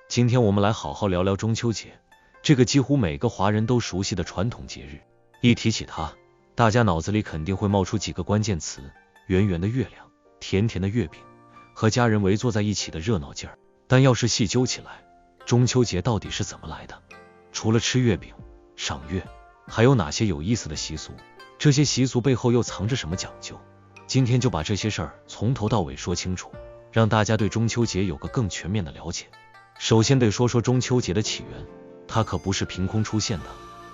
今天我们来好好聊聊中秋节，这个几乎每个华人都熟悉的传统节日。一提起它，大家脑子里肯定会冒出几个关键词：圆圆的月亮，甜甜的月饼，和家人围坐在一起的热闹劲儿。但要是细究起来，中秋节到底是怎么来的？除了吃月饼、赏月，还有哪些有意思的习俗？这些习俗背后又藏着什么讲究？今天就把这些事儿从头到尾说清楚，让大家对中秋节有个更全面的了解。首先得说说中秋节的起源，它可不是凭空出现的，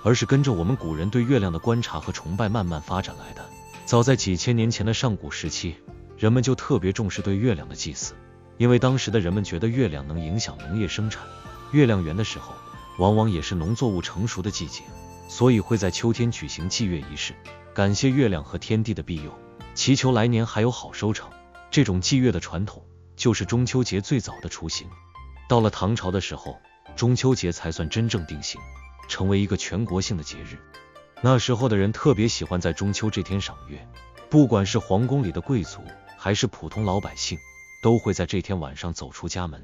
而是跟着我们古人对月亮的观察和崇拜慢慢发展来的。早在几千年前的上古时期，人们就特别重视对月亮的祭祀，因为当时的人们觉得月亮能影响农业生产，月亮圆的时候，往往也是农作物成熟的季节，所以会在秋天举行祭月仪式，感谢月亮和天地的庇佑，祈求来年还有好收成。这种祭月的传统，就是中秋节最早的雏形。到了唐朝的时候，中秋节才算真正定型，成为一个全国性的节日。那时候的人特别喜欢在中秋这天赏月，不管是皇宫里的贵族，还是普通老百姓，都会在这天晚上走出家门，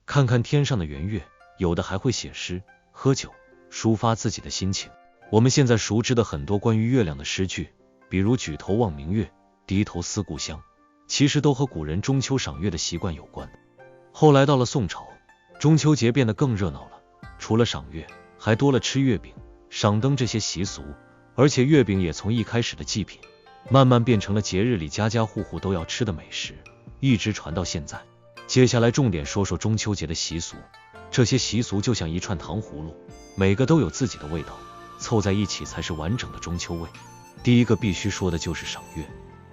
看看天上的圆月，有的还会写诗、喝酒，抒发自己的心情。我们现在熟知的很多关于月亮的诗句，比如举头望明月，低头思故乡，其实都和古人中秋赏月的习惯有关。后来到了宋朝，中秋节变得更热闹了，除了赏月，还多了吃月饼、赏灯这些习俗，而且月饼也从一开始的祭品，慢慢变成了节日里家家户户都要吃的美食，一直传到现在。接下来重点说说中秋节的习俗，这些习俗就像一串糖葫芦，每个都有自己的味道，凑在一起才是完整的中秋味。第一个必须说的就是赏月。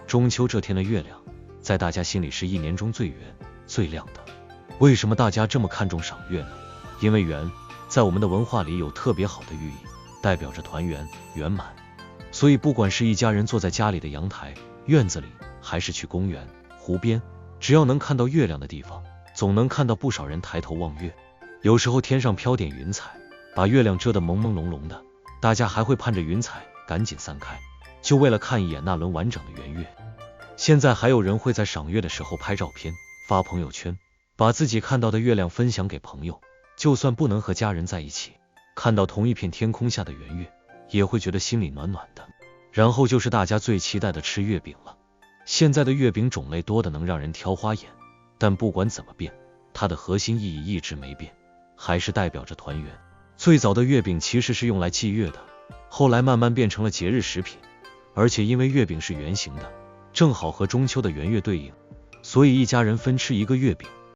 中秋这天的月亮，在大家心里是一年中最圆、最亮的。为什么大家这么看重赏月呢？因为圆在我们的文化里有特别好的寓意，代表着团圆、圆满。所以不管是一家人坐在家里的阳台、院子里，还是去公园、湖边，只要能看到月亮的地方，总能看到不少人抬头望月。有时候天上飘点云彩，把月亮遮得朦朦胧胧的，大家还会盼着云彩赶紧散开，就为了看一眼那轮完整的圆月。现在还有人会在赏月的时候拍照片，发朋友圈，把自己看到的月亮分享给朋友，就算不能和家人在一起，看到同一片天空下的圆月，也会觉得心里暖暖的。然后就是大家最期待的吃月饼了。现在的月饼种类多得能让人挑花眼，但不管怎么变，它的核心意义一直没变，还是代表着团圆。最早的月饼其实是用来祭月的，后来慢慢变成了节日食品，而且因为月饼是圆形的，正好和中秋的圆月对应，所以一家人分吃一个月饼，